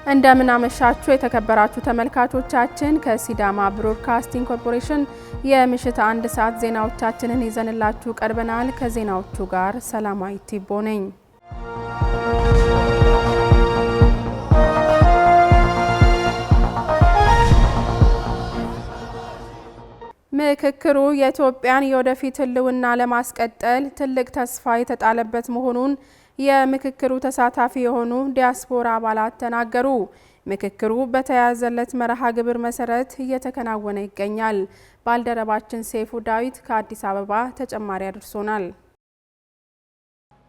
እንደምን አመሻችሁ የተከበራችሁ ተመልካቾቻችን ከሲዳማ ብሮድካስቲንግ ኮርፖሬሽን የምሽት 1 ሰዓት ዜናዎቻችንን ይዘንላችሁ ቀርበናል። ከዜናዎቹ ጋር ሰላማዊት ቲቦ ነኝ። ምክክሩ የኢትዮጵያን የወደፊት ህልውና ለማስቀጠል ትልቅ ተስፋ የተጣለበት መሆኑን የምክክሩ ተሳታፊ የሆኑ ዲያስፖራ አባላት ተናገሩ። ምክክሩ በተያያዘለት መርሃ ግብር መሰረት እየተከናወነ ይገኛል። ባልደረባችን ሰይፉ ዳዊት ከአዲስ አበባ ተጨማሪ አድርሶናል።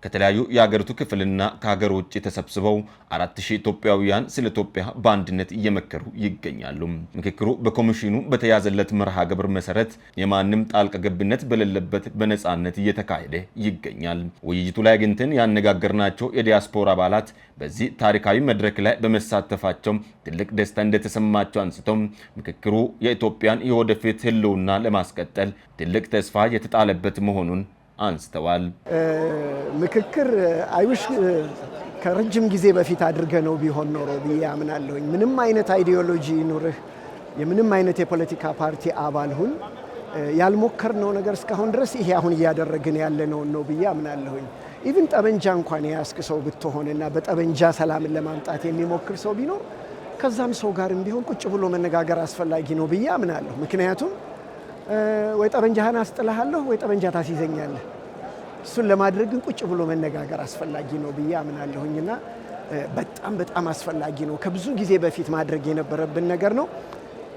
ከተለያዩ የሀገሪቱ ክፍልና ከሀገር ውጭ ተሰብስበው 4000 ኢትዮጵያውያን ስለ ኢትዮጵያ በአንድነት እየመከሩ ይገኛሉ። ምክክሩ በኮሚሽኑ በተያዘለት መርሃ ግብር መሰረት የማንም ጣልቃ ገብነት በሌለበት በነጻነት እየተካሄደ ይገኛል። ውይይቱ ላይ አግኝተን ያነጋገርናቸው የዲያስፖራ አባላት በዚህ ታሪካዊ መድረክ ላይ በመሳተፋቸው ትልቅ ደስታ እንደተሰማቸው አንስተው ምክክሩ የኢትዮጵያን የወደፊት ህልውና ለማስቀጠል ትልቅ ተስፋ የተጣለበት መሆኑን አንስተዋል። ምክክር አይውሽ ከረጅም ጊዜ በፊት አድርገ ነው ቢሆን ኖሮ ብዬ አምናለሁኝ። ምንም አይነት አይዲዮሎጂ ይኑርህ፣ የምንም አይነት የፖለቲካ ፓርቲ አባል ሁን፣ ያልሞከርነው ነገር እስካሁን ድረስ ይሄ አሁን እያደረግን ያለነው ነው ብዬ አምናለሁኝ። ኢቭን ጠበንጃ እንኳን ያስክ ሰው ብትሆንና በጠበንጃ ሰላምን ለማምጣት የሚሞክር ሰው ቢኖር ከዛም ሰው ጋርም ቢሆን ቁጭ ብሎ መነጋገር አስፈላጊ ነው ብዬ አምናለሁ። ምክንያቱም ወይ ጠበንጃህን አስጥልሃለሁ ወይ ጠበንጃ ታስይዘኛለህ። እሱን ለማድረግ ግን ቁጭ ብሎ መነጋገር አስፈላጊ ነው ብዬ አምናለሁኝና በጣም አስፈላጊ ነው። ከብዙ ጊዜ በፊት ማድረግ የነበረብን ነገር ነው።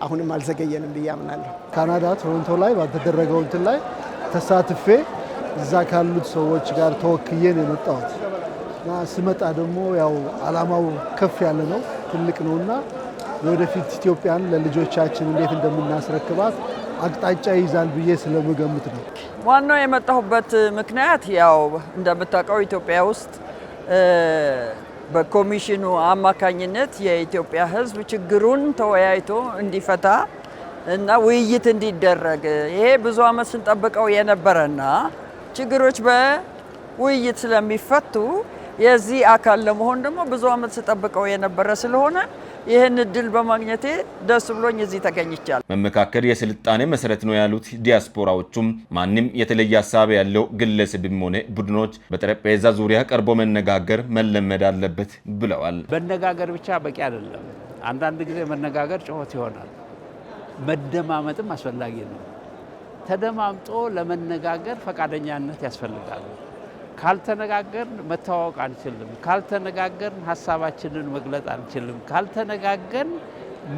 አሁንም አልዘገየንም ብዬ አምናለሁ። ካናዳ ቶሮንቶ ላይ ባደረገው እንትን ላይ ተሳትፌ እዛ ካሉት ሰዎች ጋር ተወክዬ ነው የመጣሁት እና ስመጣ ደግሞ ያው አላማው ከፍ ያለ ነው፣ ትልቅ ነውና ወደፊት ኢትዮጵያን ለልጆቻችን እንዴት እንደምናስረክባት አቅጣጫ ይዛል ብዬ ስለምገምት ነው። ዋናው የመጣሁበት ምክንያት ያው እንደምታውቀው ኢትዮጵያ ውስጥ በኮሚሽኑ አማካኝነት የኢትዮጵያ ሕዝብ ችግሩን ተወያይቶ እንዲፈታ እና ውይይት እንዲደረግ ይሄ ብዙ ዓመት ስንጠብቀው የነበረና ችግሮች በውይይት ስለሚፈቱ የዚህ አካል ለመሆን ደግሞ ብዙ ዓመት ስጠብቀው የነበረ ስለሆነ ይህን እድል በማግኘቴ ደስ ብሎኝ እዚህ ተገኝቻለሁ። መመካከር የስልጣኔ መሰረት ነው ያሉት ዲያስፖራዎቹም ማንም የተለየ ሀሳብ ያለው ግለሰብም ሆነ ቡድኖች በጠረጴዛ ዙሪያ ቀርቦ መነጋገር መለመድ አለበት ብለዋል። መነጋገር ብቻ በቂ አይደለም። አንዳንድ ጊዜ መነጋገር ጩኸት ይሆናል። መደማመጥም አስፈላጊ ነው። ተደማምጦ ለመነጋገር ፈቃደኛነት ያስፈልጋል። ካልተነጋገርን መተዋወቅ አንችልም። ካልተነጋገርን ሀሳባችንን መግለጽ አንችልም። ካልተነጋገርን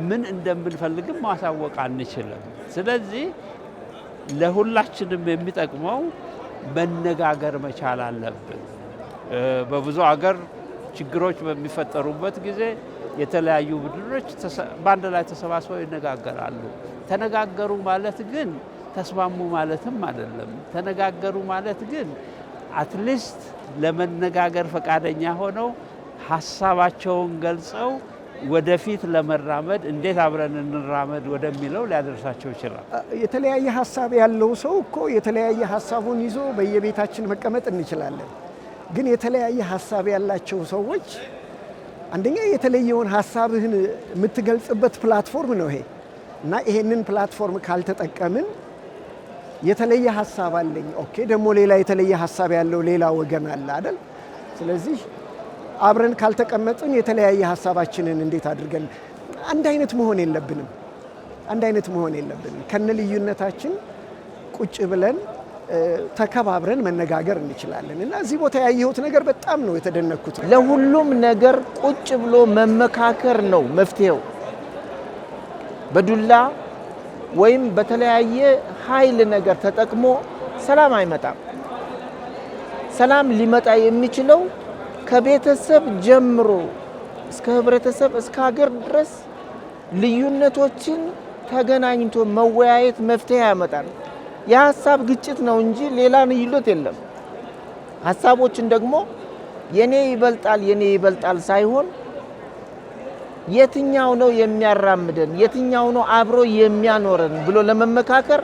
ምን እንደምንፈልግም ማሳወቅ አንችልም። ስለዚህ ለሁላችንም የሚጠቅመው መነጋገር መቻል አለብን። በብዙ ሀገር ችግሮች በሚፈጠሩበት ጊዜ የተለያዩ ቡድኖች በአንድ ላይ ተሰባስበው ይነጋገራሉ። ተነጋገሩ ማለት ግን ተስማሙ ማለትም አይደለም። ተነጋገሩ ማለት ግን አትሊስት ለመነጋገር ፈቃደኛ ሆነው ሀሳባቸውን ገልጸው ወደፊት ለመራመድ እንዴት አብረን እንራመድ ወደሚለው ሊያደርሳቸው ይችላል። የተለያየ ሀሳብ ያለው ሰው እኮ የተለያየ ሀሳቡን ይዞ በየቤታችን መቀመጥ እንችላለን። ግን የተለያየ ሀሳብ ያላቸው ሰዎች አንደኛ የተለየውን ሀሳብህን የምትገልጽበት ፕላትፎርም ነው ይሄ እና ይሄንን ፕላትፎርም ካልተጠቀምን የተለየ ሀሳብ አለኝ ኦኬ ደግሞ ሌላ የተለየ ሀሳብ ያለው ሌላ ወገን አለ አይደል? ስለዚህ አብረን ካልተቀመጥን የተለያየ ሀሳባችንን እንዴት አድርገን አንድ አይነት መሆን የለብንም። ከነ ልዩነታችን ቁጭ ብለን ተከባብረን መነጋገር እንችላለን እና እዚህ ቦታ ያየሁት ነገር በጣም ነው የተደነኩት። ለሁሉም ነገር ቁጭ ብሎ መመካከር ነው መፍትሄው። በዱላ ወይም በተለያየ ኃይል ነገር ተጠቅሞ ሰላም አይመጣም። ሰላም ሊመጣ የሚችለው ከቤተሰብ ጀምሮ እስከ ህብረተሰብ እስከ ሀገር ድረስ ልዩነቶችን ተገናኝቶ መወያየት መፍትሄ ያመጣል። የሀሳብ ግጭት ነው እንጂ ሌላ ልዩነት የለም። ሀሳቦችን ደግሞ የኔ ይበልጣል ሳይሆን የትኛው ነው የሚያራምደን የትኛው ነው አብሮ የሚያኖረን ብሎ ለመመካከር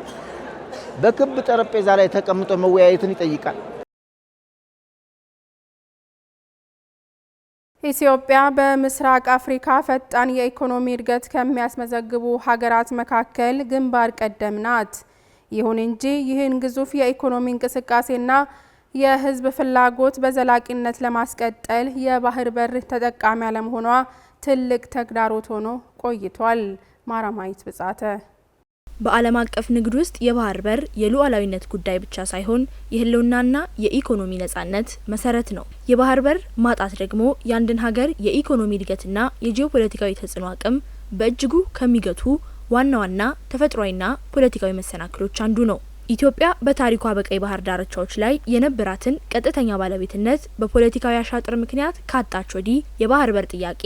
በክብ ጠረጴዛ ላይ ተቀምጦ መወያየትን ይጠይቃል። ኢትዮጵያ በምስራቅ አፍሪካ ፈጣን የኢኮኖሚ እድገት ከሚያስመዘግቡ ሀገራት መካከል ግንባር ቀደም ናት። ይሁን እንጂ ይህን ግዙፍ የኢኮኖሚ እንቅስቃሴና የሕዝብ ፍላጎት በዘላቂነት ለማስቀጠል የባህር በር ተጠቃሚ አለመሆኗ ትልቅ ተግዳሮት ሆኖ ቆይቷል። ማራማይት ብጻተ በዓለም አቀፍ ንግድ ውስጥ የባህር በር የሉዓላዊነት ጉዳይ ብቻ ሳይሆን የህልውናና የኢኮኖሚ ነጻነት መሰረት ነው። የባህር በር ማጣት ደግሞ የአንድን ሀገር የኢኮኖሚ እድገትና የጂኦፖለቲካዊ ተጽዕኖ አቅም በእጅጉ ከሚገቱ ዋና ዋና ተፈጥሯዊና ፖለቲካዊ መሰናክሎች አንዱ ነው። ኢትዮጵያ በታሪኳ በቀይ ባህር ዳርቻዎች ላይ የነበራትን ቀጥተኛ ባለቤትነት በፖለቲካዊ አሻጥር ምክንያት ካጣች ወዲህ የባህር በር ጥያቄ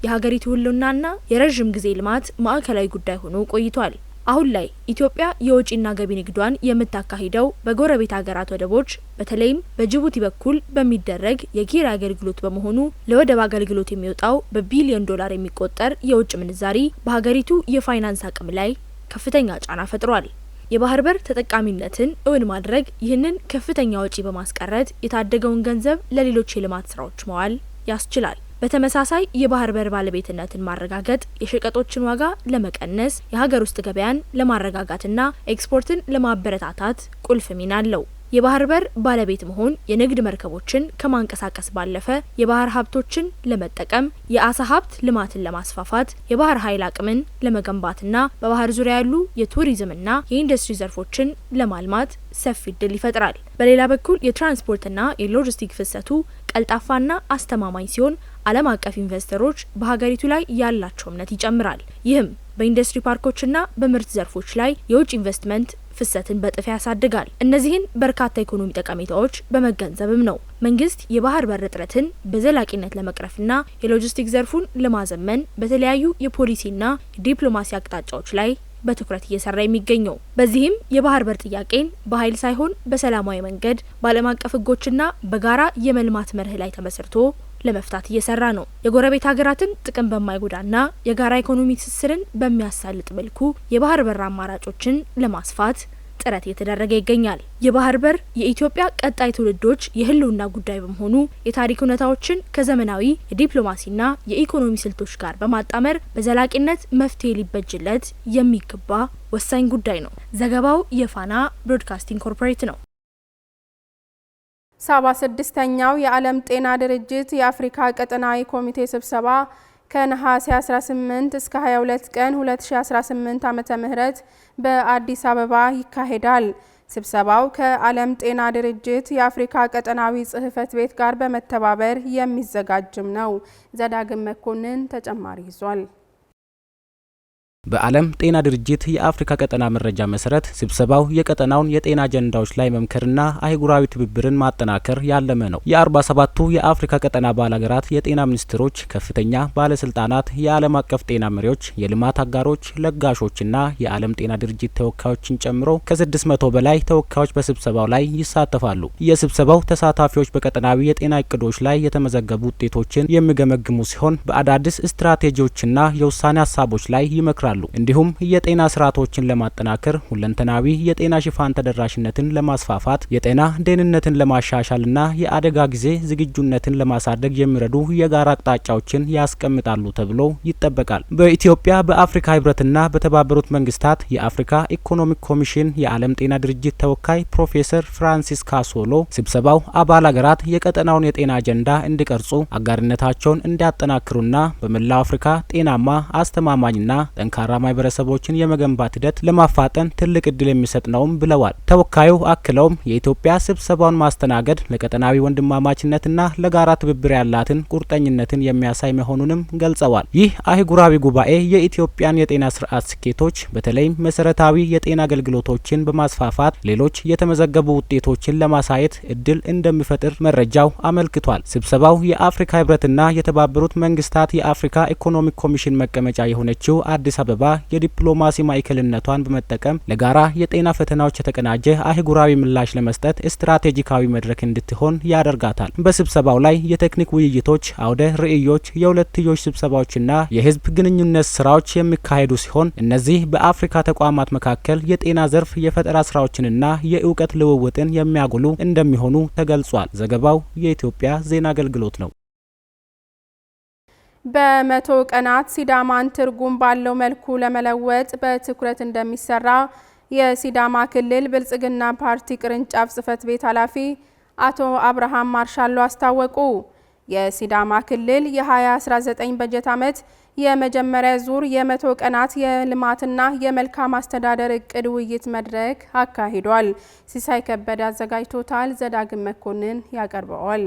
የሀገሪቱ ህልውናና የረዥም ጊዜ ልማት ማዕከላዊ ጉዳይ ሆኖ ቆይቷል። አሁን ላይ ኢትዮጵያ የወጪና ገቢ ንግዷን የምታካሂደው በጎረቤት ሀገራት ወደቦች በተለይም በጅቡቲ በኩል በሚደረግ የኪራይ አገልግሎት በመሆኑ ለወደብ አገልግሎት የሚወጣው በቢሊዮን ዶላር የሚቆጠር የውጭ ምንዛሪ በሀገሪቱ የፋይናንስ አቅም ላይ ከፍተኛ ጫና ፈጥሯል። የባህር በር ተጠቃሚነትን እውን ማድረግ ይህንን ከፍተኛ ወጪ በማስቀረት የታደገውን ገንዘብ ለሌሎች የልማት ስራዎች መዋል ያስችላል። በተመሳሳይ የባህር በር ባለቤትነትን ማረጋገጥ የሸቀጦችን ዋጋ ለመቀነስ የሀገር ውስጥ ገበያን ለማረጋጋትና ኤክስፖርትን ለማበረታታት ቁልፍ ሚና አለው። የባህር በር ባለቤት መሆን የንግድ መርከቦችን ከማንቀሳቀስ ባለፈ የባህር ሀብቶችን ለመጠቀም የአሳ ሀብት ልማትን ለማስፋፋት የባህር ኃይል አቅምን ለመገንባትና በባህር ዙሪያ ያሉ የቱሪዝምና የኢንዱስትሪ ዘርፎችን ለማልማት ሰፊ እድል ይፈጥራል። በሌላ በኩል የትራንስፖርትና የሎጂስቲክ ፍሰቱ ቀልጣፋና አስተማማኝ ሲሆን ዓለም አቀፍ ኢንቨስተሮች በሀገሪቱ ላይ ያላቸው እምነት ይጨምራል። ይህም በኢንዱስትሪ ፓርኮችና በምርት ዘርፎች ላይ የውጭ ኢንቨስትመንት ፍሰትን በጥፍ ያሳድጋል። እነዚህን በርካታ ኢኮኖሚ ጠቀሜታዎች በመገንዘብም ነው መንግስት የባህር በር እጥረትን በዘላቂነት ለመቅረፍና የሎጂስቲክ ዘርፉን ለማዘመን በተለያዩ የፖሊሲና የዲፕሎማሲ አቅጣጫዎች ላይ በትኩረት እየሰራ የሚገኘው። በዚህም የባህር በር ጥያቄን በኃይል ሳይሆን በሰላማዊ መንገድ በዓለም አቀፍ ሕጎችና በጋራ የመልማት መርህ ላይ ተመስርቶ ለመፍታት እየሰራ ነው። የጎረቤት ሀገራትን ጥቅም በማይጎዳና የጋራ ኢኮኖሚ ትስስርን በሚያሳልጥ መልኩ የባህር በር አማራጮችን ለማስፋት ጥረት እየተደረገ ይገኛል። የባህር በር የኢትዮጵያ ቀጣይ ትውልዶች የህልውና ጉዳይ በመሆኑ የታሪክ እውነታዎችን ከዘመናዊ የዲፕሎማሲና የኢኮኖሚ ስልቶች ጋር በማጣመር በዘላቂነት መፍትሄ ሊበጅለት የሚገባ ወሳኝ ጉዳይ ነው። ዘገባው የፋና ብሮድካስቲንግ ኮርፖሬት ነው። 76ኛው የዓለም ጤና ድርጅት የአፍሪካ ቀጠናዊ ኮሚቴ ስብሰባ ከነሐሴ 18 እስከ 22 ቀን 2018 ዓመተ ምህረት በአዲስ አበባ ይካሄዳል። ስብሰባው ከዓለም ጤና ድርጅት የአፍሪካ ቀጠናዊ ጽሕፈት ቤት ጋር በመተባበር የሚዘጋጅም ነው። ዘዳግም መኮንን ተጨማሪ ይዟል። በዓለም ጤና ድርጅት የአፍሪካ ቀጠና መረጃ መሰረት ስብሰባው የቀጠናውን የጤና አጀንዳዎች ላይ መምከርና አህጉራዊ ትብብርን ማጠናከር ያለመ ነው። የ47ቱ የአፍሪካ ቀጠና አባል ሀገራት የጤና ሚኒስትሮች፣ ከፍተኛ ባለስልጣናት፣ የዓለም አቀፍ ጤና መሪዎች፣ የልማት አጋሮች፣ ለጋሾችና የዓለም ጤና ድርጅት ተወካዮችን ጨምሮ ከ600 በላይ ተወካዮች በስብሰባው ላይ ይሳተፋሉ። የስብሰባው ተሳታፊዎች በቀጠናዊ የጤና እቅዶች ላይ የተመዘገቡ ውጤቶችን የሚገመግሙ ሲሆን በአዳዲስ ስትራቴጂዎችና የውሳኔ ሀሳቦች ላይ ይመክራሉ። እንዲሁም የጤና ስርዓቶችን ለማጠናከር ሁለንተናዊ የጤና ሽፋን ተደራሽነትን ለማስፋፋት የጤና ደህንነትን ለማሻሻልና የአደጋ ጊዜ ዝግጁነትን ለማሳደግ የሚረዱ የጋራ አቅጣጫዎችን ያስቀምጣሉ ተብሎ ይጠበቃል። በኢትዮጵያ በአፍሪካ ህብረትና በተባበሩት መንግስታት የአፍሪካ ኢኮኖሚክ ኮሚሽን የዓለም ጤና ድርጅት ተወካይ ፕሮፌሰር ፍራንሲስ ካሶሎ ስብሰባው አባል ሀገራት የቀጠናውን የጤና አጀንዳ እንዲቀርጹ አጋርነታቸውን እንዲያጠናክሩና በመላው አፍሪካ ጤናማ አስተማማኝና ጠንካራ ማህበረሰቦችን የመገንባት ሂደት ለማፋጠን ትልቅ እድል የሚሰጥ ነውም ብለዋል። ተወካዩ አክለውም የኢትዮጵያ ስብሰባውን ማስተናገድ ለቀጠናዊ ወንድማማችነትና ለጋራ ትብብር ያላትን ቁርጠኝነትን የሚያሳይ መሆኑንም ገልጸዋል። ይህ አህጉራዊ ጉባኤ የኢትዮጵያን የጤና ስርዓት ስኬቶች በተለይም መሰረታዊ የጤና አገልግሎቶችን በማስፋፋት ሌሎች የተመዘገቡ ውጤቶችን ለማሳየት እድል እንደሚፈጥር መረጃው አመልክቷል። ስብሰባው የአፍሪካ ህብረትና የተባበሩት መንግስታት የአፍሪካ ኢኮኖሚክ ኮሚሽን መቀመጫ የሆነችው አዲስ አበባ የዲፕሎማሲ ማዕከልነቷን በመጠቀም ለጋራ የጤና ፈተናዎች የተቀናጀ አህጉራዊ ምላሽ ለመስጠት ስትራቴጂካዊ መድረክ እንድትሆን ያደርጋታል። በስብሰባው ላይ የቴክኒክ ውይይቶች፣ አውደ ርዕዮች፣ የሁለትዮሽ ስብሰባዎችና የህዝብ ግንኙነት ስራዎች የሚካሄዱ ሲሆን እነዚህ በአፍሪካ ተቋማት መካከል የጤና ዘርፍ የፈጠራ ስራዎችንና የእውቀት ልውውጥን የሚያጎሉ እንደሚሆኑ ተገልጿል። ዘገባው የኢትዮጵያ ዜና አገልግሎት ነው። በመቶ ቀናት ሲዳማን ትርጉም ባለው መልኩ ለመለወጥ በትኩረት እንደሚሰራ የሲዳማ ክልል ብልጽግና ፓርቲ ቅርንጫፍ ጽሕፈት ቤት ኃላፊ አቶ አብርሃም ማርሻሎ አስታወቁ። የሲዳማ ክልል የ2019 በጀት ዓመት የመጀመሪያ ዙር የመቶ ቀናት የልማትና የመልካም አስተዳደር እቅድ ውይይት መድረክ አካሂዷል። ሲሳይ ከበደ አዘጋጅቶታል። ዘዳግም መኮንን ያቀርበዋል።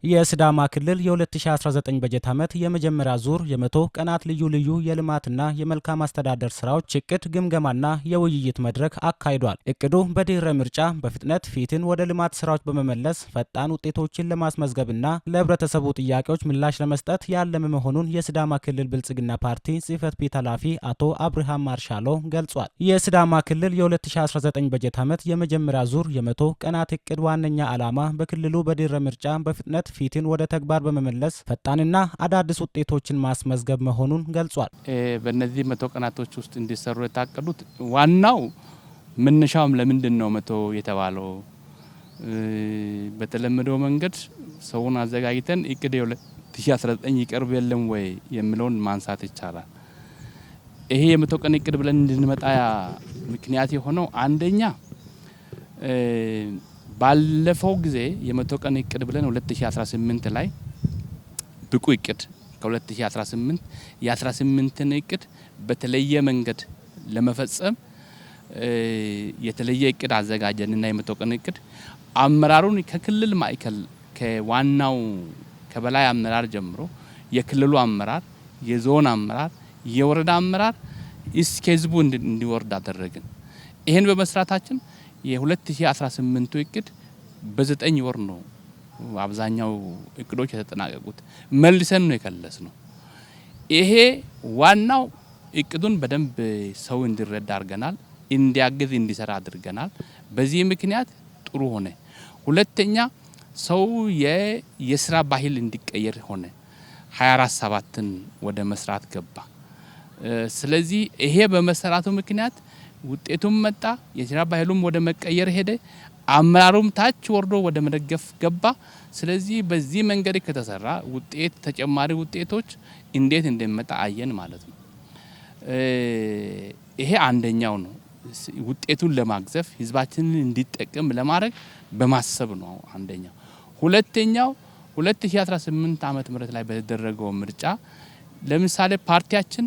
የሲዳማ ክልል የ2019 በጀት ዓመት የመጀመሪያ ዙር የመቶ ቀናት ልዩ ልዩ የልማትና የመልካም አስተዳደር ስራዎች እቅድ ግምገማና የውይይት መድረክ አካሂዷል። እቅዱ በድህረ ምርጫ በፍጥነት ፊትን ወደ ልማት ስራዎች በመመለስ ፈጣን ውጤቶችን ለማስመዝገብና ለህብረተሰቡ ጥያቄዎች ምላሽ ለመስጠት ያለመ መሆኑን የሲዳማ ክልል ብልጽግና ፓርቲ ጽሕፈት ቤት ኃላፊ አቶ አብርሃም ማርሻሎ ገልጿል። የሲዳማ ክልል የ2019 በጀት ዓመት የመጀመሪያ ዙር የመቶ ቀናት እቅድ ዋነኛ ዓላማ በክልሉ በድህረ ምርጫ በፍጥነት ፊትን ወደ ተግባር በመመለስ ፈጣንና አዳዲስ ውጤቶችን ማስመዝገብ መሆኑን ገልጿል። በእነዚህ መቶ ቀናቶች ውስጥ እንዲሰሩ የታቀዱት ዋናው መነሻውም ለምንድን ነው መቶ የተባለው? በተለመደው መንገድ ሰውን አዘጋጅተን እቅድ 2019 ይቀርብ የለም ወይ የሚለውን ማንሳት ይቻላል። ይሄ የመቶ ቀን እቅድ ብለን እንድንመጣ ምክንያት የሆነው አንደኛ ባለፈው ጊዜ የመቶ ቀን እቅድ ብለን 2018 ላይ ብቁ እቅድ ከ2018 የ18ን እቅድ በተለየ መንገድ ለመፈጸም የተለየ እቅድ አዘጋጀንና የመቶ ቀን እቅድ አመራሩን ከክልል ማዕከል ከዋናው ከበላይ አመራር ጀምሮ የክልሉ አመራር፣ የዞን አመራር፣ የወረዳ አመራር እስከ ህዝቡ እንዲወርድ አደረግን። ይሄን በመስራታችን የ2018 እቅድ በ9 ወር ነው አብዛኛው እቅዶች የተጠናቀቁት። መልሰን ነው የከለስ ነው። ይሄ ዋናው እቅዱን በደንብ ሰው እንዲረዳ አድርገናል፣ እንዲያግዝ እንዲሰራ አድርገናል። በዚህ ምክንያት ጥሩ ሆነ። ሁለተኛ ሰው የስራ ባህል እንዲቀየር ሆነ። 24/7ን ወደ መስራት ገባ። ስለዚህ ይሄ በመሰራቱ ምክንያት ውጤቱም መጣ። የስራ ባህሉም ወደ መቀየር ሄደ። አመራሩም ታች ወርዶ ወደ መደገፍ ገባ። ስለዚህ በዚህ መንገድ ከተሰራ ውጤት ተጨማሪ ውጤቶች እንዴት እንደሚመጣ አየን ማለት ነው። ይሄ አንደኛው ነው። ውጤቱን ለማግዘፍ ህዝባችንን እንዲጠቀም ለማድረግ በማሰብ ነው አንደኛው። ሁለተኛው 2018 ዓመተ ምህረት ላይ በተደረገው ምርጫ ለምሳሌ ፓርቲያችን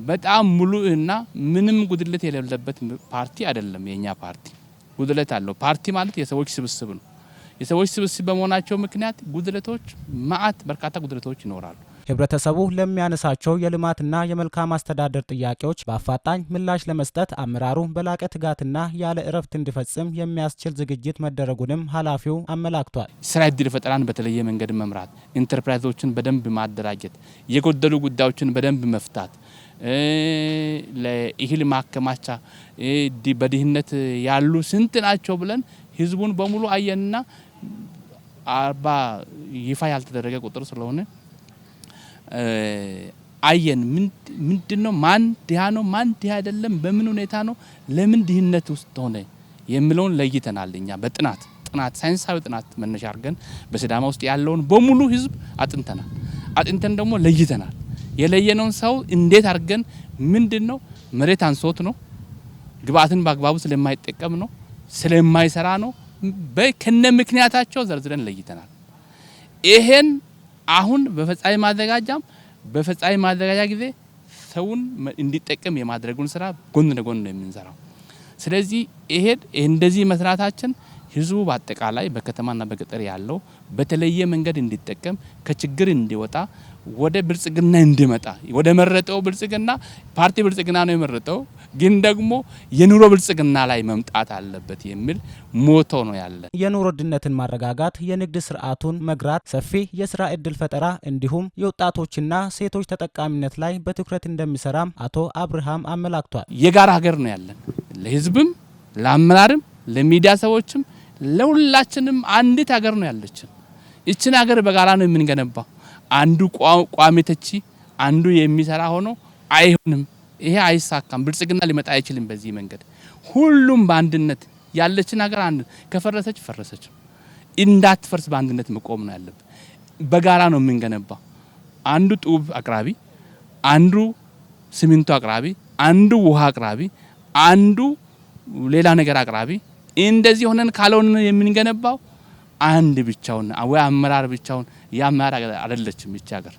በጣም ሙሉና ምንም ጉድለት የሌለበት ፓርቲ አይደለም። የኛ ፓርቲ ጉድለት አለው። ፓርቲ ማለት የሰዎች ስብስብ ነው። የሰዎች ስብስብ በመሆናቸው ምክንያት ጉድለቶች በርካታ ጉድለቶች ይኖራሉ። ህብረተሰቡ ለሚያነሳቸው የልማትና የመልካም አስተዳደር ጥያቄዎች በአፋጣኝ ምላሽ ለመስጠት አመራሩ በላቀ ትጋትና ያለ እረፍት እንዲፈጽም የሚያስችል ዝግጅት መደረጉንም ኃላፊው አመላክቷል። ስራ ዕድል ፈጠራን በተለየ መንገድ መምራት፣ ኢንተርፕራይዞችን በደንብ ማደራጀት፣ የጎደሉ ጉዳዮችን በደንብ መፍታት፣ ለእህል ማከማቻ በድህነት ያሉ ስንት ናቸው ብለን ህዝቡን በሙሉ አየንና 40 ይፋ ያልተደረገ ቁጥር ስለሆነ አየን። ምንድነው ማን ድሃ ነው ማን ድሃ አይደለም፣ በምን ሁኔታ ነው ለምን ድህነት ውስጥ ሆነ የሚለውን ለይተናል። እኛ በጥናት ሳይንሳዊ ጥናት መነሻ አድርገን በሲዳማ ውስጥ ያለውን በሙሉ ህዝብ አጥንተናል። አጥንተን ደግሞ ለይተናል። የለየነውን ሰው እንዴት አድርገን ምንድነው መሬት አንሶት ነው፣ ግብአትን በአግባቡ ስለማይጠቀም ነው፣ ስለማይሰራ ነው፣ በከነ ምክንያታቸው ዘርዝረን ለይተናል። ይሄን አሁን በፈጻሚ ማዘጋጃ ጊዜ ሰውን እንዲጠቀም የማድረጉን ስራ ጎን ለጎን ነው የምንሰራው። ስለዚህ እንደዚህ መስራታችን ህዝቡ በአጠቃላይ በከተማና በገጠር ያለው በተለየ መንገድ እንዲጠቀም ከችግር እንዲወጣ ወደ ብልጽግና እንዲመጣ ወደ መረጠው ብልጽግና ፓርቲ ብልጽግና ነው የመረጠው፣ ግን ደግሞ የኑሮ ብልጽግና ላይ መምጣት አለበት የሚል ሞቶ ነው ያለ። የኑሮ ውድነትን ማረጋጋት፣ የንግድ ስርዓቱን መግራት፣ ሰፊ የስራ እድል ፈጠራ እንዲሁም የወጣቶችና ሴቶች ተጠቃሚነት ላይ በትኩረት እንደሚሰራም አቶ አብርሃም አመላክቷል። የጋራ ሀገር ነው ያለን። ለህዝብም፣ ለአመራርም፣ ለሚዲያ ሰዎችም ለሁላችንም አንዲት ሀገር ነው ያለችን። እችን ሀገር በጋራ ነው የምንገነባው። አንዱ ቋሚ ተቺ አንዱ የሚሰራ ሆኖ አይሆንም። ይሄ አይሳካም። ብልጽግና ሊመጣ አይችልም። በዚህ መንገድ ሁሉም በአንድነት ያለችን ሀገር አንድ ከፈረሰች ፈረሰች፣ እንዳትፈርስ በአንድነት መቆም ነው ያለብን። በጋራ ነው የምንገነባው። አንዱ ጡብ አቅራቢ፣ አንዱ ሲሚንቶ አቅራቢ፣ አንዱ ውሃ አቅራቢ፣ አንዱ ሌላ ነገር አቅራቢ እንደዚህ ሆነን ካልሆነ የምንገነባው አንድ ብቻውን ወይ አመራር ብቻውን ያመራር አይደለችም ይቺ ሀገር።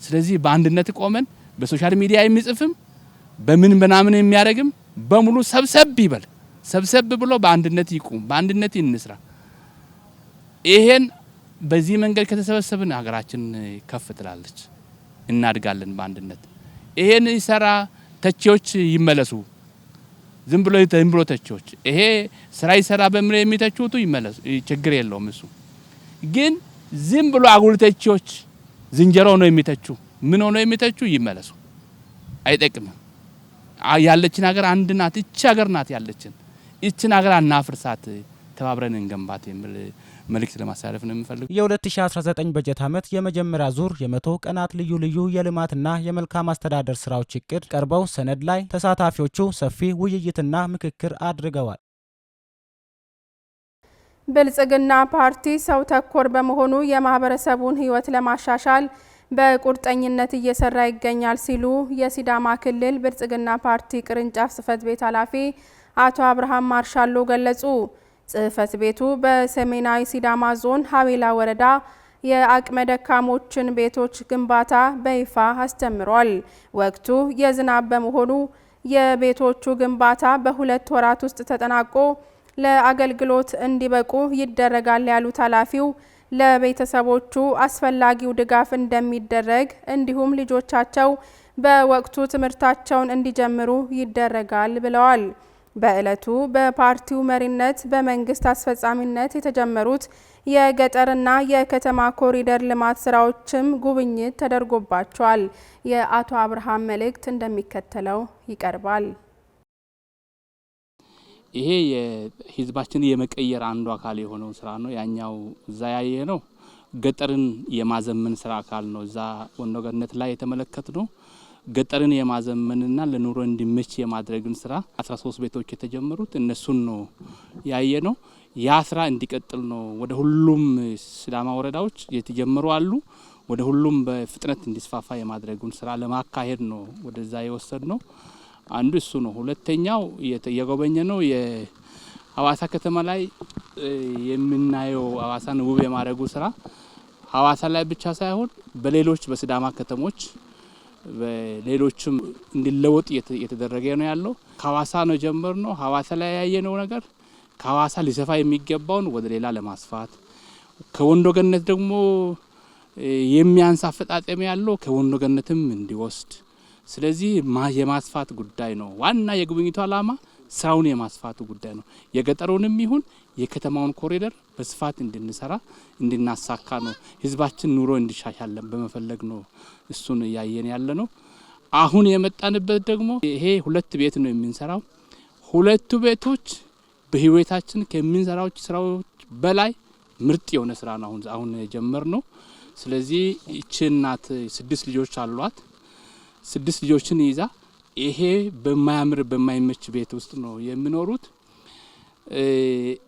ስለዚህ በአንድነት ቆመን በሶሻል ሚዲያ የሚጽፍም በምን በናምን የሚያደርግም በሙሉ ሰብሰብ ይበል፣ ሰብሰብ ብሎ በአንድነት ይቁም፣ በአንድነት እንስራ። ይሄን በዚህ መንገድ ከተሰበሰብን ሀገራችን ከፍ ትላለች፣ እናድጋለን በአንድነት። ይሄን ይሰራ ተቺዎች ይመለሱ፣ ዝም ብሎ ተቺዎች ይሄ ስራ ይሰራ በሚል የሚተቹቱ ይመለሱ፣ ችግር የለውም። እሱ ግን ዝም ብሎ አጉል ተቺዎች ዝንጀሮ ነው የሚተቹ፣ ምን ሆኖ የሚተቹ ይመለሱ፣ አይጠቅምም። ያለችን ሀገር አንድ ናት፣ እቺ ሀገር ናት ያለችን። እቺን ሀገር አናፍርሳት፣ ተባብረን እንገንባት የሚል መልእክት ለማሳለፍ ነው የምፈልገው። የ2019 በጀት ዓመት የመጀመሪያ ዙር የ100 ቀናት ልዩ ልዩ የልማትና የመልካም አስተዳደር ስራዎች እቅድ ቀርበው ሰነድ ላይ ተሳታፊዎቹ ሰፊ ውይይትና ምክክር አድርገዋል። ብልጽግና ፓርቲ ሰው ተኮር በመሆኑ የማህበረሰቡን ህይወት ለማሻሻል በቁርጠኝነት እየሰራ ይገኛል ሲሉ የሲዳማ ክልል ብልጽግና ፓርቲ ቅርንጫፍ ጽህፈት ቤት ኃላፊ አቶ አብርሃም ማርሻሎ ገለጹ። ጽህፈት ቤቱ በሰሜናዊ ሲዳማ ዞን ሀዌላ ወረዳ የአቅመ ደካሞችን ቤቶች ግንባታ በይፋ አስጀምሯል። ወቅቱ የዝናብ በመሆኑ የቤቶቹ ግንባታ በ2 ወራት ውስጥ ተጠናቆ ለአገልግሎት እንዲበቁ ይደረጋል ያሉት ኃላፊው ለቤተሰቦቹ አስፈላጊው ድጋፍ እንደሚደረግ እንዲሁም ልጆቻቸው በወቅቱ ትምህርታቸውን እንዲጀምሩ ይደረጋል ብለዋል። በዕለቱ በፓርቲው መሪነት በመንግስት አስፈጻሚነት የተጀመሩት የገጠርና የከተማ ኮሪደር ልማት ስራዎችም ጉብኝት ተደርጎባቸዋል። የአቶ አብርሃም መልእክት እንደሚከተለው ይቀርባል። ይሄ የህዝባችን የመቀየር አንዱ አካል የሆነው ስራ ነው። ያኛው እዛ ያየ ነው ገጠርን የማዘመን ስራ አካል ነው። እዛ ወንዶ ገነት ላይ የተመለከት ነው ገጠርን የማዘመንና ለኑሮ እንዲመች የማድረግን ስራ 13 ቤቶች የተጀመሩት እነሱን ነው ያየ ነው። ያ ስራ እንዲቀጥል ነው ወደ ሁሉም ሲዳማ ወረዳዎች የተጀመሩ አሉ። ወደ ሁሉም በፍጥነት እንዲስፋፋ የማድረጉን ስራ ለማካሄድ ነው ወደዛ የወሰድ ነው። አንዱ እሱ ነው። ሁለተኛው የጎበኘ ነው የሐዋሳ ከተማ ላይ የምናየው ሐዋሳን ውብ የማድረጉ ስራ ሐዋሳ ላይ ብቻ ሳይሆን በሌሎች በሲዳማ ከተሞች በሌሎችም እንዲለወጥ እየተደረገ ነው ያለው። ከሐዋሳ ነው ጀመርነው። ሐዋሳ ላይ ያየነው ነገር ከሐዋሳ ሊሰፋ የሚገባውን ወደ ሌላ ለማስፋት ከወንዶ ገነት ደግሞ የሚያንስ አፈጣጠም ያለው ከወንዶ ገነትም እንዲወስድ ስለዚህ የማስፋት ጉዳይ ነው። ዋና የጉብኝቱ ዓላማ ስራውን የማስፋቱ ጉዳይ ነው። የገጠሩንም ይሁን የከተማውን ኮሪደር በስፋት እንድንሰራ እንድናሳካ ነው። ህዝባችን ኑሮ እንዲሻሻለን በመፈለግ ነው እሱን ያየን ያለ ነው። አሁን የመጣንበት ደግሞ ይሄ 2 ቤት ነው የምንሰራው። 2 ቤቶች በህይወታችን ከምንሰራው ስራዎች በላይ ምርጥ የሆነ ስራ ነው አሁን የጀመርነው። ስለዚህ እቺ እናት 6 ልጆች አሏት። 6 ልጆችን ይዛ ይሄ በማያምር በማይመች ቤት ውስጥ ነው የሚኖሩት።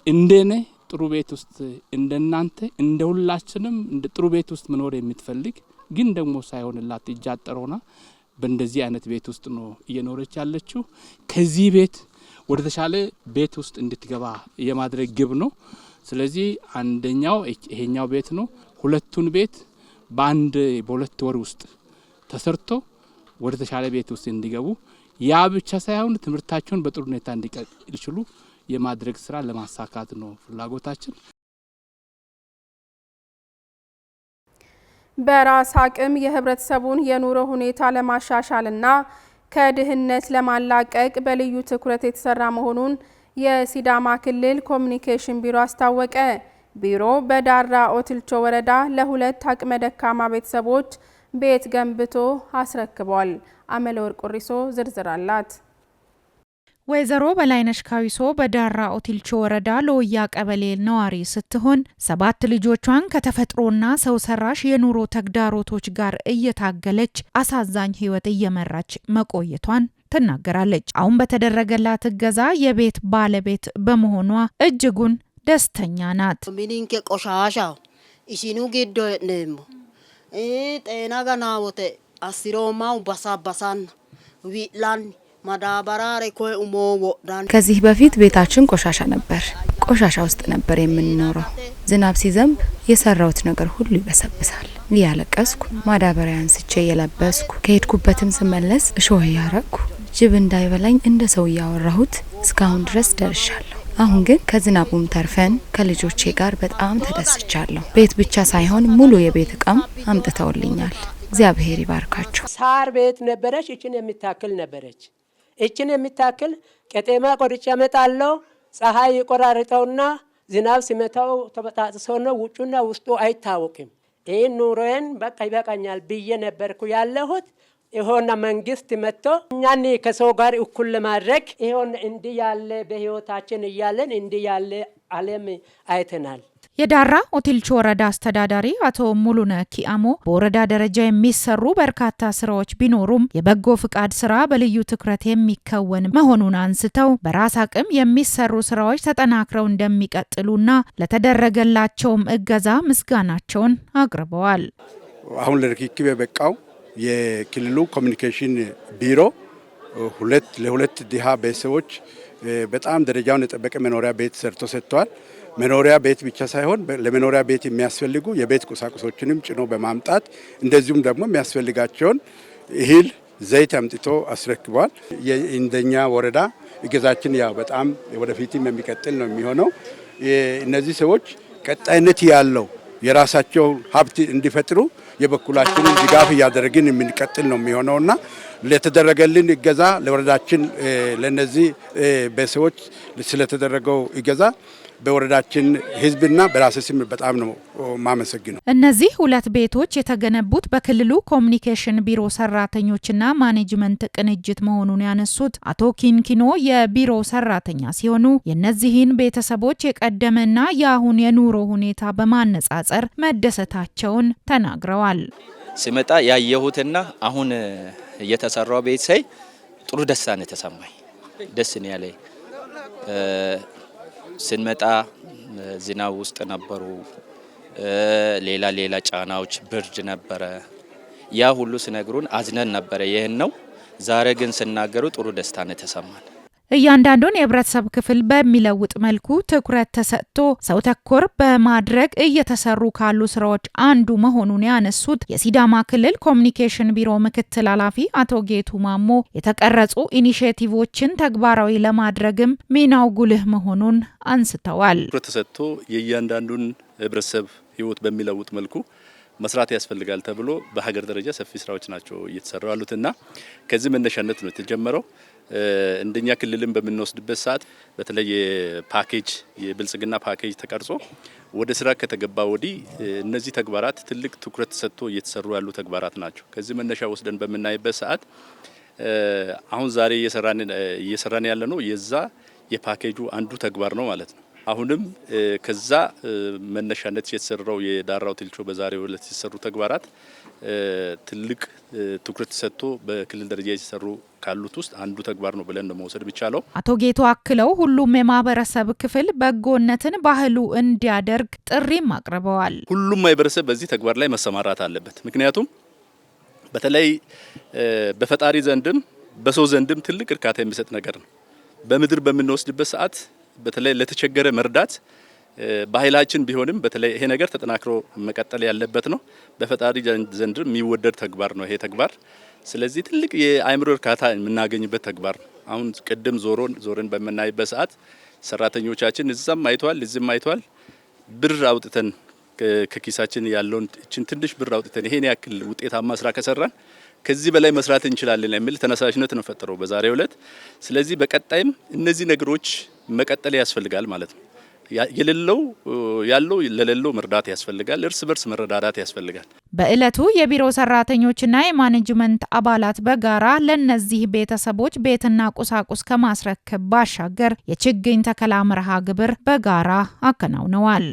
እንደኔ ጥሩ ቤት ውስጥ እንደናንተ እንደሁላችንም እንደ ጥሩ ቤት ውስጥ መኖር የምትፈልግ ግን ደግሞ ሳይሆንላት እጃጠሮና በእንደዚህ አይነት ቤት ውስጥ ነው እየኖረች ያለችው። ከዚህ ቤት ወደ ተሻለ ቤት ውስጥ እንድትገባ የማድረግ ግብ ነው። ስለዚህ አንደኛው ይሄኛው ቤት ነው። 2ቱን ቤት በ2 ወር ውስጥ ተሰርቶ ወደ ተሻለ ቤት ውስጥ እንዲገቡ ያ ብቻ ሳይሆን ትምህርታቸውን በጥሩ ሁኔታ እንዲቀጥሉ የማድረግ ስራ ለማሳካት ነው ፍላጎታችን። በራስ አቅም የህብረተሰቡን የኑሮ ሁኔታ ለማሻሻልና ከድህነት ለማላቀቅ በልዩ ትኩረት የተሰራ መሆኑን የሲዳማ ክልል ኮሚኒኬሽን ቢሮ አስታወቀ። ቢሮ በዳራ ኦትልቾ ወረዳ ለ2 አቅመ ደካማ ቤተሰቦች ቤት ገንብቶ አስረክቧል። አመለ ወርቅ ሪሶ ዝርዝር አላት። ወይዘሮ በላይነሽ ካዊሶ በዳራ ኦትልቾ ወረዳ ለወያ ቀበሌ ነዋሪ ስትሆን 7 ልጆቿን ከተፈጥሮና ሰው ሰራሽ የኑሮ ተግዳሮቶች ጋር እየታገለች አሳዛኝ ህይወት እየመራች መቆየቷን ትናገራለች። አሁን በተደረገላት እገዛ የቤት ባለቤት በመሆኗ እጅጉን ደስተኛ ናት። ሚኒንከ ቆሻሻ ኢሲኑ ጌዶ ነሞ ጤና ገናወተ አሲሮማው ባሳባሳን ዊላን ማዳበራሬ ኮይ ኡሞዎ ከዚህ በፊት ቤታችን ቆሻሻ ነበር። ቆሻሻ ውስጥ ነበር የምንኖረው። ዝናብ ሲዘንብ የሰራውት ነገር ሁሉ ይበሰብሳል። ያለቀስኩ ማዳበሪያ አንስቼ የለበስኩ ከሄድኩበትም ስመለስ እሾህ ያረኩ ጅብ እንዳይበላኝ እንደ ሰው ያወራሁት እስካሁን ድረስ ደርሻለሁ። አሁን ግን ከዝናቡም ተርፈን ከልጆቼ ጋር በጣም ተደስቻለሁ። ቤት ብቻ ሳይሆን ሙሉ የቤት እቃም አምጥተውልኛል። እግዚአብሔር ይባርካቸው። ሳር ቤት ነበረች፣ እችን የሚታክል ነበረች። እችን የሚታክል ቀጤማ ቆርጬ አመጣለሁ። ፀሐይ ይቆራርጠውና ዝናብ ሲመታው ተበጣጥሶ ነው ውጩና ውስጡ አይታወቅም። ይህን ኑሮዬን በቃ ይበቃኛል ብዬ ነበርኩ ያለሁት። ይሆና መንግስት መጥቶ እኛን ከሰው ጋር እኩል ለማድረግ ይሆን እንዲህ ያለ በህይወታችን እያለን እንዲህ ያለ ዓለም አይተናል። የዳራ ኦቲልቾ ወረዳ አስተዳዳሪ አቶ ሙሉነ ኪአሞ በወረዳ ደረጃ የሚሰሩ በርካታ ስራዎች ቢኖሩም የበጎ ፍቃድ ስራ በልዩ ትኩረት የሚከወን መሆኑን አንስተው በራስ አቅም የሚሰሩ ስራዎች ተጠናክረው እንደሚቀጥሉና ለተደረገላቸውም እገዛ ምስጋናቸውን አቅርበዋል። አሁን ለርክክብ የበቃው የክልሉ ኮሚኒኬሽን ቢሮ ለሁለት ድሃ ቤተሰቦች በጣም ደረጃውን የጠበቀ መኖሪያ ቤት ሰርቶ ሰጥቷል። መኖሪያ ቤት ብቻ ሳይሆን ለመኖሪያ ቤት የሚያስፈልጉ የቤት ቁሳቁሶችንም ጭኖ በማምጣት እንደዚሁም ደግሞ የሚያስፈልጋቸውን እህል፣ ዘይት አምጥቶ አስረክቧል። እንደኛ ወረዳ እገዛችን ያው በጣም ወደፊትም የሚቀጥል ነው የሚሆነው። እነዚህ ሰዎች ቀጣይነት ያለው የራሳቸው ሀብት እንዲፈጥሩ የበኩላችንን ድጋፍ እያደረግን የምንቀጥል ነው የሚሆነውና ለተደረገልን እገዛ ለወረዳችን ለነዚህ ቤተሰቦች ስለተደረገው እገዛ በወረዳችን ህዝብና በራሴ ስም በጣም ነው ማመሰግነው። እነዚህ ሁለት ቤቶች የተገነቡት በክልሉ ኮሚኒኬሽን ቢሮ ሰራተኞችና ማኔጅመንት ቅንጅት መሆኑን ያነሱት አቶ ኪንኪኖ የቢሮ ሰራተኛ ሲሆኑ የነዚህን ቤተሰቦች የቀደመና የአሁን የኑሮ ሁኔታ በማነጻጸር መደሰታቸውን ተናግረዋል። ሲመጣ ያየሁትና አሁን የተሰራው ቤት ሳይ ጥሩ ደስታ ነው የተሰማኝ። ደስ ነው ያለኝ። ስንመጣ ዝናብ ውስጥ ነበሩ፣ ሌላ ጫናዎች፣ ብርድ ነበረ። ያ ሁሉ ሲነግሩን አዝነን ነበረ። ይህን ነው ዛሬ ግን ስናገሩ ጥሩ ደስታ ነው የተሰማን። እያንዳንዱን የህብረተሰብ ክፍል በሚለውጥ መልኩ ትኩረት ተሰጥቶ ሰው ተኮር በማድረግ እየተሰሩ ካሉ ስራዎች አንዱ መሆኑን ያነሱት የሲዳማ ክልል ኮሚኒኬሽን ቢሮ ምክትል ኃላፊ አቶ ጌቱ ማሞ የተቀረጹ ኢኒሼቲቮችን ተግባራዊ ለማድረግም ሚናው ጉልህ መሆኑን አንስተዋል። ትኩረት ተሰጥቶ የእያንዳንዱን ህብረተሰብ ህይወት በሚለውጥ መልኩ መስራት ያስፈልጋል ተብሎ በሀገር ደረጃ ሰፊ ስራዎች ናቸው እየተሰሩ ያሉትና ከዚህ መነሻነት ነው የተጀመረው። እንደኛ ክልልን በምንወስድበት ሰዓት በተለይ ፓኬጅ የብልጽግና ፓኬጅ ተቀርጾ ወደ ስራ ከተገባ ወዲህ እነዚህ ተግባራት ትልቅ ትኩረት ተሰጥቶ እየተሰሩ ያሉ ተግባራት ናቸው። ከዚህ መነሻ ወስደን በምናይበት ሰዓት አሁን ዛሬ እየሰራን ያለ ነው የዛ የፓኬጁ አንዱ ተግባር ነው ማለት ነው። አሁንም ከዛ መነሻነት የተሰራው የዳራ ኦቲልቾ በዛሬው ዕለት የተሰሩ ተግባራት ትልቅ ትኩረት ተሰጥቶ በክልል ደረጃ የተሰሩ ካሉት ውስጥ አንዱ ተግባር ነው ብለን ነው መውሰድ የሚቻለው። አቶ ጌቱ አክለው ሁሉም የማህበረሰብ ክፍል በጎነትን ባህሉ እንዲያደርግ ጥሪም አቅርበዋል። ሁሉም ማህበረሰብ በዚህ ተግባር ላይ መሰማራት አለበት። ምክንያቱም በተለይ በፈጣሪ ዘንድም በሰው ዘንድም ትልቅ እርካታ የሚሰጥ ነገር ነው። በምድር በምንወስድበት ሰዓት በተለይ ለተቸገረ መርዳት ባህላችን ቢሆንም በተለይ ይሄ ነገር ተጠናክሮ መቀጠል ያለበት ነው። በፈጣሪ ዘንድ የሚወደድ ተግባር ነው ይሄ ተግባር። ስለዚህ ትልቅ የአእምሮ እርካታ የምናገኝበት ተግባር ነው። አሁን ቅድም ዞረን በመናይበት ሰዓት ሰራተኞቻችን እዛም አይቷል እዚህም አይቷል። ብር አውጥተን ከኪሳችን ያለውን እችን ትንሽ ብር አውጥተን ይሄን ያክል ውጤታማ ስራ ከሰራን ከዚህ በላይ መስራት እንችላለን የሚል ተነሳሽነት ነው ፈጠረው በዛሬው ዕለት። ስለዚህ በቀጣይም እነዚህ ነገሮች መቀጠል ያስፈልጋል ማለት ነው። ያለው ለሌለው መርዳት ያስፈልጋል። እርስ በርስ መረዳዳት ያስፈልጋል። በእለቱ የቢሮ ሰራተኞችና የማኔጅመንት አባላት በጋራ ለነዚህ ቤተሰቦች ቤትና ቁሳቁስ ከማስረከብ ባሻገር የችግኝ ተከላ መርሃ ግብር በጋራ አከናውነዋል።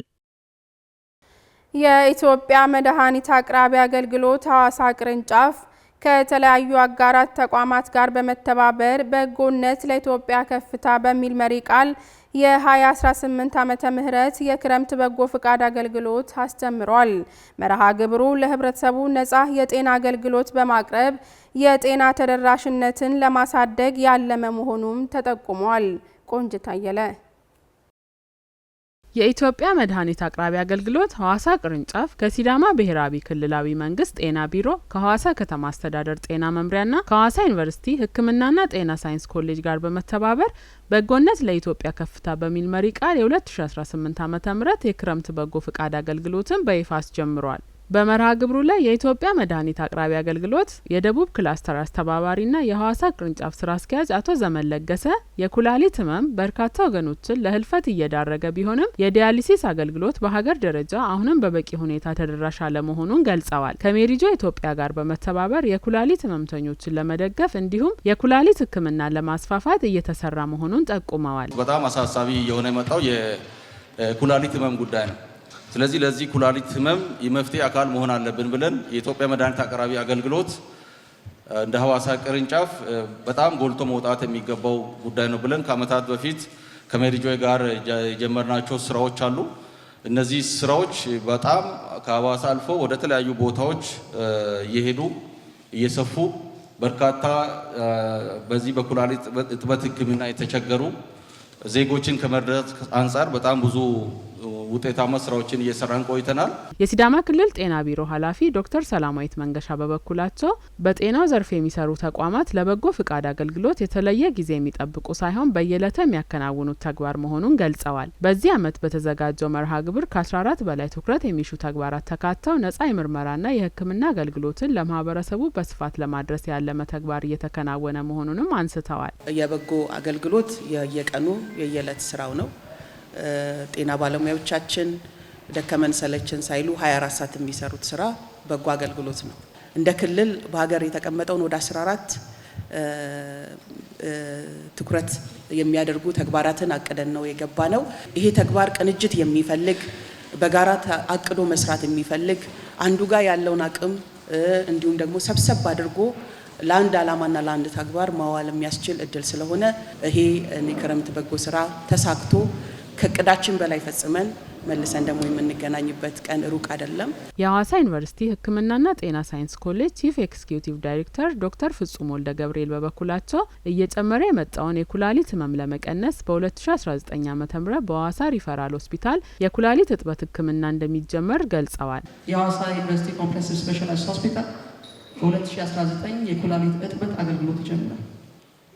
የኢትዮጵያ መድኃኒት አቅራቢ አገልግሎት ሐዋሳ ቅርንጫፍ ከተለያዩ አጋራት ተቋማት ጋር በመተባበር በጎነት ለኢትዮጵያ ከፍታ በሚል መሪ ቃል የ2018 ዓመተ ምህረት የክረምት በጎ ፍቃድ አገልግሎት አስጀምሯል። መርሃ ግብሩ ለህብረተሰቡ ነፃ የጤና አገልግሎት በማቅረብ የጤና ተደራሽነትን ለማሳደግ ያለመ መሆኑም ተጠቁሟል። ቆንጅት አየለ የኢትዮጵያ መድኃኒት አቅራቢ አገልግሎት ሐዋሳ ቅርንጫፍ ከሲዳማ ብሔራዊ ክልላዊ መንግስት ጤና ቢሮ ከሐዋሳ ከተማ አስተዳደር ጤና መምሪያና ከሐዋሳ ዩኒቨርሲቲ ሕክምናና ጤና ሳይንስ ኮሌጅ ጋር በመተባበር በጎነት ለኢትዮጵያ ከፍታ በሚል መሪ ቃል የ2018 ዓ.ም የክረምት በጎ ፍቃድ አገልግሎትን በይፋ አስጀምሯል። በመርሃ ግብሩ ላይ የኢትዮጵያ መድኃኒት አቅራቢ አገልግሎት የደቡብ ክላስተር አስተባባሪና የሐዋሳ ቅርንጫፍ ስራ አስኪያጅ አቶ ዘመን ለገሰ የኩላሊት ህመም በርካታ ወገኖችን ለህልፈት እየዳረገ ቢሆንም የዲያሊሲስ አገልግሎት በሀገር ደረጃ አሁንም በበቂ ሁኔታ ተደራሽ አለመሆኑን ገልጸዋል። ከሜሪጆ ኢትዮጵያ ጋር በመተባበር የኩላሊት ህመምተኞችን ለመደገፍ እንዲሁም የኩላሊት ህክምና ለማስፋፋት እየተሰራ መሆኑን ጠቁመዋል። በጣም አሳሳቢ የሆነ የመጣው የኩላሊት ህመም ጉዳይ ነው። ስለዚህ ለዚህ ኩላሊት ህመም የመፍትሄ አካል መሆን አለብን ብለን የኢትዮጵያ መድኃኒት አቅራቢ አገልግሎት እንደ ሐዋሳ ቅርንጫፍ በጣም ጎልቶ መውጣት የሚገባው ጉዳይ ነው ብለን ከዓመታት በፊት ከሜሪጆ ጋር የጀመርናቸው ስራዎች አሉ። እነዚህ ስራዎች በጣም ከሐዋሳ አልፎ ወደ ተለያዩ ቦታዎች እየሄዱ እየሰፉ በርካታ በዚህ በኩላሊት እጥበት ህክምና የተቸገሩ ዜጎችን ከመርዳት አንጻር በጣም ብዙ ውጤታማ ስራዎችን እየሰራን ቆይተናል። የሲዳማ ክልል ጤና ቢሮ ኃላፊ ዶክተር ሰላማዊት መንገሻ በበኩላቸው በጤናው ዘርፍ የሚሰሩ ተቋማት ለበጎ ፍቃድ አገልግሎት የተለየ ጊዜ የሚጠብቁ ሳይሆን በየዕለቱ የሚያከናውኑት ተግባር መሆኑን ገልጸዋል። በዚህ ዓመት በተዘጋጀው መርሃ ግብር ከ14 በላይ ትኩረት የሚሹ ተግባራት ተካተው ነጻ የምርመራና የህክምና አገልግሎትን ለማህበረሰቡ በስፋት ለማድረስ ያለመ ተግባር እየተከናወነ መሆኑንም አንስተዋል። የበጎ አገልግሎት የየቀኑ የየዕለት ስራው ነው። ጤና ባለሙያዎቻችን ደከመን ሰለችን ሳይሉ 24 ሰዓት የሚሰሩት ስራ በጎ አገልግሎት ነው። እንደ ክልል በሀገር የተቀመጠውን ወደ 14 ትኩረት የሚያደርጉ ተግባራትን አቅደን ነው የገባ ነው። ይሄ ተግባር ቅንጅት የሚፈልግ በጋራ አቅዶ መስራት የሚፈልግ አንዱ ጋር ያለውን አቅም እንዲሁም ደግሞ ሰብሰብ አድርጎ ለአንድ ዓላማና ለአንድ ተግባር ማዋል የሚያስችል እድል ስለሆነ ይሄ የክረምት በጎ ስራ ተሳክቶ ከቅዳችን በላይ ፈጽመን መልሰን ደግሞ የምንገናኝበት ቀን ሩቅ አይደለም። የሐዋሳ ዩኒቨርሲቲ ሕክምናና ጤና ሳይንስ ኮሌጅ ቺፍ ኤክስኪዩቲቭ ዳይሬክተር ዶክተር ፍጹም ወልደ ገብርኤል በበኩላቸው እየጨመረ የመጣውን የኩላሊት ህመም ለመቀነስ በ2019 ዓ.ም በሐዋሳ ሪፈራል ሆስፒታል የኩላሊት እጥበት ህክምና እንደሚጀመር ገልጸዋል። የሐዋሳ ዩኒቨርሲቲ ኮምፕሬሄንሲቭ ስፔሻላይዝድ ሆስፒታል በ2019 የኩላሊት እጥበት አገልግሎት ይጀምራል።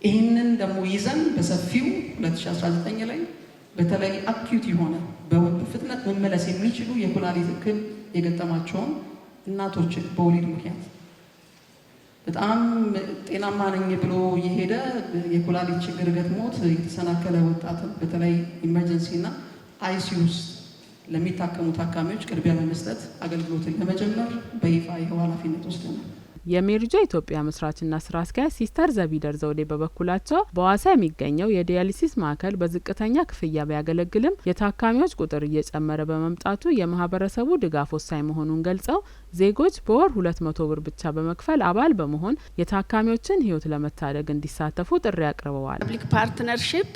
ይህንን ደግሞ ይዘን በሰፊው 2019 ላይ በተለይ አኪዩት የሆነ በፍጥነት መመለስ የሚችሉ የኩላሊት እክል የገጠማቸውን እናቶችን በወሊድ ምክንያት በጣም ጤናማ ነኝ ብሎ የሄደ የኩላሊት ችግር ገጥሞት የተሰናከለ ወጣት በተለይ ኢመርጀንሲና አይሲዩ ውስጥ ለሚታከሙ ታካሚዎች ቅድሚያ በመስጠት አገልግሎትን ለመጀመር በይፋ ይኸው ኃላፊነት ወስደናል። የሜሪጆ ኢትዮጵያ መስራችና ስራ አስኪያጅ ሲስተር ዘቢደር ዘውዴ በበኩላቸው በሐዋሳ የሚገኘው የዲያሊሲስ ማዕከል በዝቅተኛ ክፍያ ቢያገለግልም የታካሚዎች ቁጥር እየጨመረ በመምጣቱ የማህበረሰቡ ድጋፍ ወሳኝ መሆኑን ገልጸው ዜጎች በወር 200 ብር ብቻ በመክፈል አባል በመሆን የታካሚዎችን ህይወት ለመታደግ እንዲሳተፉ ጥሪ አቅርበዋል። ፐብሊክ ፓርትነርሺፕ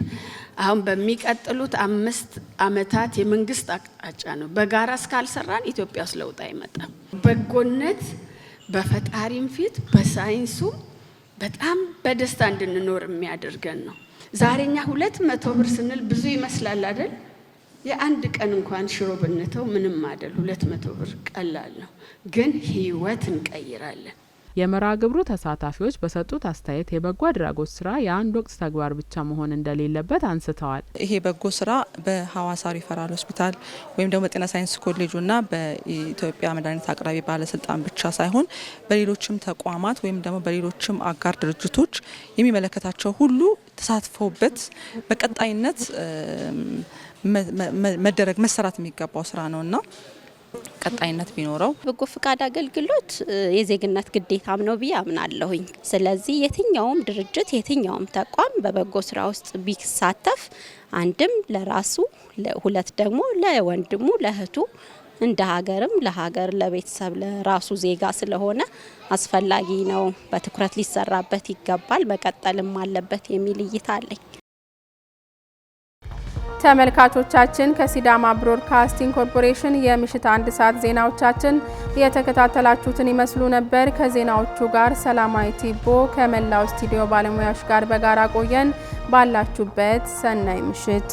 አሁን በሚቀጥሉት 5 ዓመታት የመንግስት አቅጣጫ ነው። በጋራ እስካልሰራን ኢትዮጵያ ውስጥ ለውጥ አይመጣም። በጎነት በፈጣሪም ፊት በሳይንሱ በጣም በደስታ እንድንኖር የሚያደርገን ነው። ዛሬኛ 200 ብር ስንል ብዙ ይመስላል አይደል? የአንድ ቀን እንኳን ሽሮ ብንተው ምንም አይደል። 200 ብር ቀላል ነው፣ ግን ህይወት እንቀይራለን። የመርሃ ግብሩ ተሳታፊዎች በሰጡት አስተያየት የበጎ አድራጎት ስራ የአንድ ወቅት ተግባር ብቻ መሆን እንደሌለበት አንስተዋል። ይሄ በጎ ስራ በሐዋሳ ሪፈራል ሆስፒታል ወይም ደግሞ በጤና ሳይንስ ኮሌጁና በኢትዮጵያ መድኃኒት አቅራቢ ባለስልጣን ብቻ ሳይሆን በሌሎችም ተቋማት ወይም ደግሞ በሌሎችም አጋር ድርጅቶች የሚመለከታቸው ሁሉ ተሳትፈውበት በቀጣይነት መደረግ መሰራት የሚገባው ስራ ነውና ቀጣይነት ቢኖረው በጎ ፍቃድ አገልግሎት የዜግነት ግዴታም ነው ብዬ አምናለሁኝ። ስለዚህ የትኛውም ድርጅት የትኛውም ተቋም በበጎ ስራ ውስጥ ቢሳተፍ አንድም ለራሱ ሁለት ደግሞ ለወንድሙ ለእህቱ እንደ ሀገርም ለሀገር ለቤተሰብ ለራሱ ዜጋ ስለሆነ አስፈላጊ ነው። በትኩረት ሊሰራበት ይገባል፣ መቀጠልም አለበት የሚል እይታ አለኝ። ተመልካቾቻችን ከሲዳማ ብሮድካስቲንግ ኮርፖሬሽን የምሽት 1 ሰዓት ዜናዎቻችን የተከታተላችሁትን ይመስሉ ነበር። ከዜናዎቹ ጋር ሰላማዊ ቲቦ ከመላው ስቱዲዮ ባለሙያዎች ጋር በጋራ ቆየን። ባላችሁበት ሰናይ ምሽት